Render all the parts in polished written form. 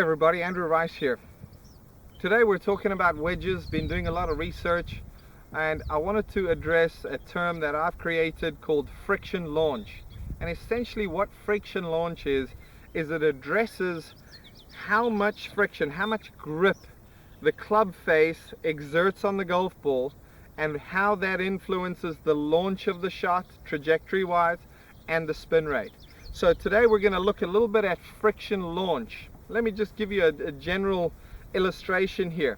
Everybody, Andrew Rice here. Today we're talking about wedges. Been doing a lot of research, and I wanted to address a term that I've created called friction launch. And essentially what friction launch is it addresses how much friction, how much grip the club face exerts on the golf ball, and how that influences the launch of the shot trajectory wise and the spin rate. So today we're going to look a little bit at friction launch. Let me just give you a general illustration here.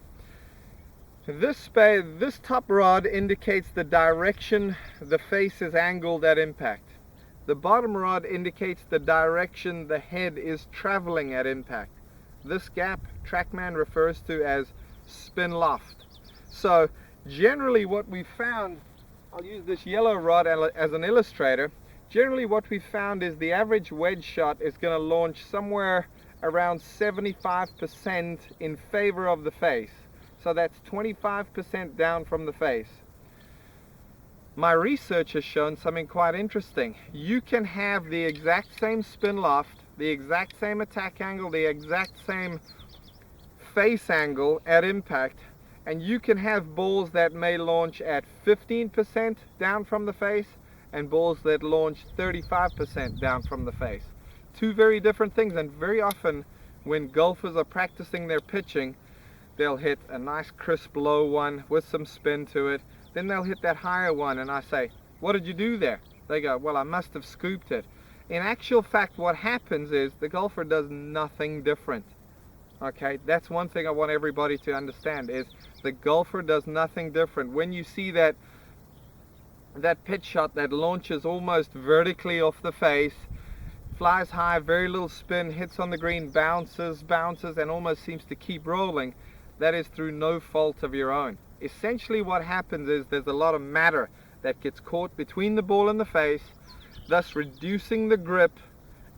This top rod indicates the direction the face is angled at impact. The bottom rod indicates the direction the head is traveling at impact. This gap TrackMan refers to as spin loft. So generally what we found, I'll use this yellow rod as an illustrator. Generally what we found is the average wedge shot is going to launch somewhere around 75% in favor of the face. So that's 25% down from the face. My research has shown something quite interesting. You can have the exact same spin loft, the exact same attack angle, the exact same face angle at impact, and you can have balls that may launch at 15% down from the face and balls that launch 35% down from the face. Two very different things, and very often when golfers are practicing their pitching, they'll hit a nice crisp low one with some spin to it, then they'll hit that higher one, and I say, what did you do there? They go, well, I must have scooped it. In actual fact, what happens is the golfer does nothing different. Okay, that's one thing I want everybody to understand, is the golfer does nothing different. When you see that pitch shot that launches almost vertically off the face, flies high, very little spin, hits on the green, bounces, and almost seems to keep rolling, that is through no fault of your own. Essentially what happens is there's a lot of matter that gets caught between the ball and the face, thus reducing the grip,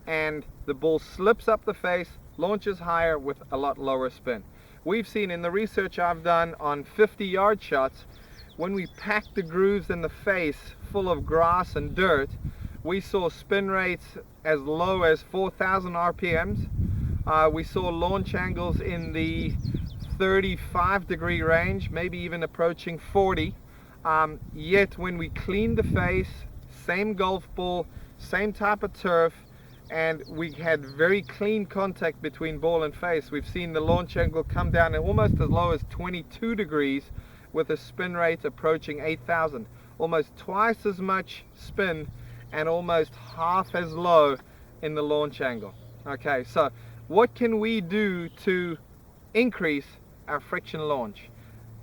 and the ball slips up the face, launches higher with a lot lower spin. We've seen in the research I've done on 50-yard shots, when we packed the grooves in the face full of grass and dirt, we saw spin rates as low as 4,000 RPMs. We saw launch angles in the 35-degree range, maybe even approaching 40. Yet when we cleaned the face, same golf ball, same type of turf, and we had very clean contact between ball and face, we've seen the launch angle come down at almost as low as 22 degrees with a spin rate approaching 8,000. Almost twice as much spin and almost half as low in the launch angle. Okay, so what can we do to increase our friction launch?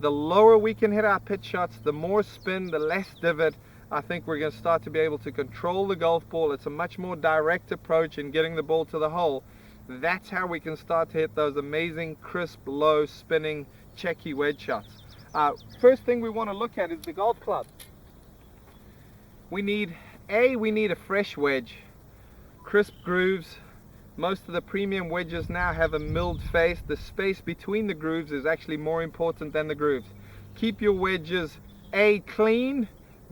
The lower we can hit our pitch shots, the more spin, the less divot, I think we're going to start to be able to control the golf ball. It's a much more direct approach in getting the ball to the hole. That's how we can start to hit those amazing, crisp, low spinning, checky wedge shots. First thing we want to look at is the golf club. We need a fresh wedge, crisp grooves. Most of the premium wedges now have a milled face. The space between the grooves is actually more important than the grooves. Keep your wedges A, clean,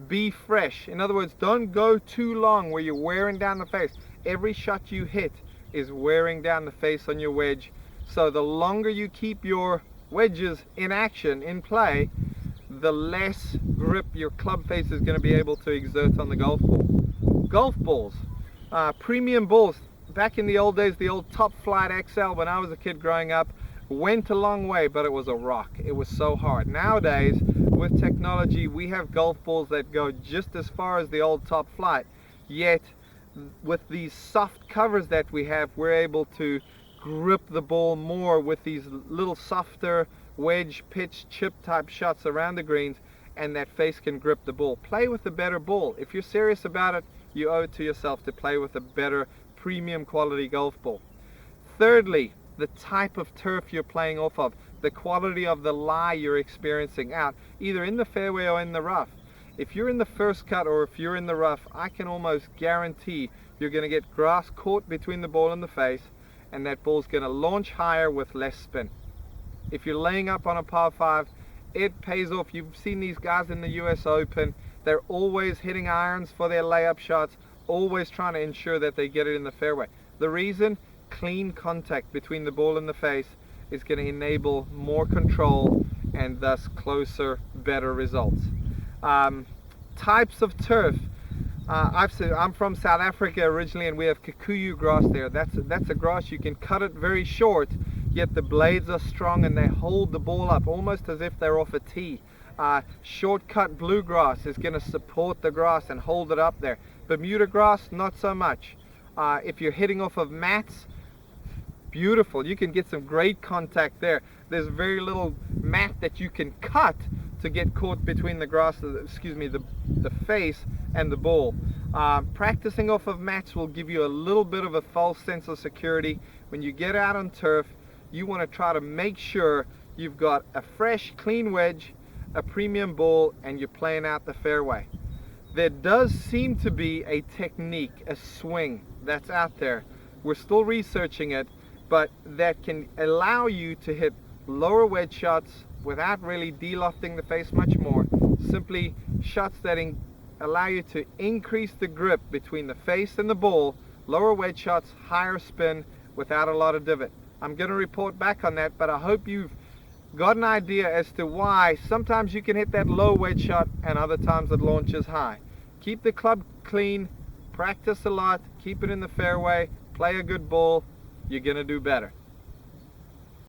B, fresh. In other words, don't go too long where you're wearing down the face. Every shot you hit is wearing down the face on your wedge. So the longer you keep your wedges in action, in play, the less grip your club face is going to be able to exert on the golf ball. Golf balls, premium balls, back in the old days, the old Top Flight XL, when I was a kid growing up, went a long way, but it was a rock. It was so hard. Nowadays, with technology, we have golf balls that go just as far as the old Top Flight, yet with these soft covers that we have, we're able to grip the ball more with these little softer wedge, pitch, chip type shots around the greens, and that face can grip the ball. Play with a better ball. If you're serious about it, you owe it to yourself to play with a better premium quality golf ball. Thirdly, the type of turf you're playing off of, the quality of the lie you're experiencing out, either in the fairway or in the rough. If you're in the first cut or if you're in the rough, I can almost guarantee you're going to get grass caught between the ball and the face, and that ball's going to launch higher with less spin. If you're laying up on a par 5, it pays off. You've seen these guys in the US Open, they're always hitting irons for their layup shots, always trying to ensure that they get it in the fairway. The reason? clean contact between the ball and the face is going to enable more control and thus closer, better results. Types of turf. I'm from South Africa originally, and we have kikuyu grass there. That's a grass you can cut it very short, yet the blades are strong and they hold the ball up almost as if they're off a tee. Shortcut bluegrass is going to support the grass and hold it up there. Bermuda grass, not so much. If you're hitting off of mats, beautiful. You can get some great contact there. There's very little mat that you can cut to get caught between the grass, the face and the ball. Practicing off of mats will give you a little bit of a false sense of security. When you get out on turf, you want to try to make sure you've got a fresh, clean wedge, a premium ball, and you're playing out the fairway. There does seem to be a technique, a swing that's out there. We're still researching it, but that can allow you to hit lower wedge shots without really de-lofting the face much more. Simply shots that allow you to increase the grip between the face and the ball, lower wedge shots, higher spin without a lot of divot. I'm going to report back on that, but I hope you've got an idea as to why sometimes you can hit that low wedge shot and other times it launches high. Keep the club clean, practice a lot, keep it in the fairway, play a good ball, you're going to do better.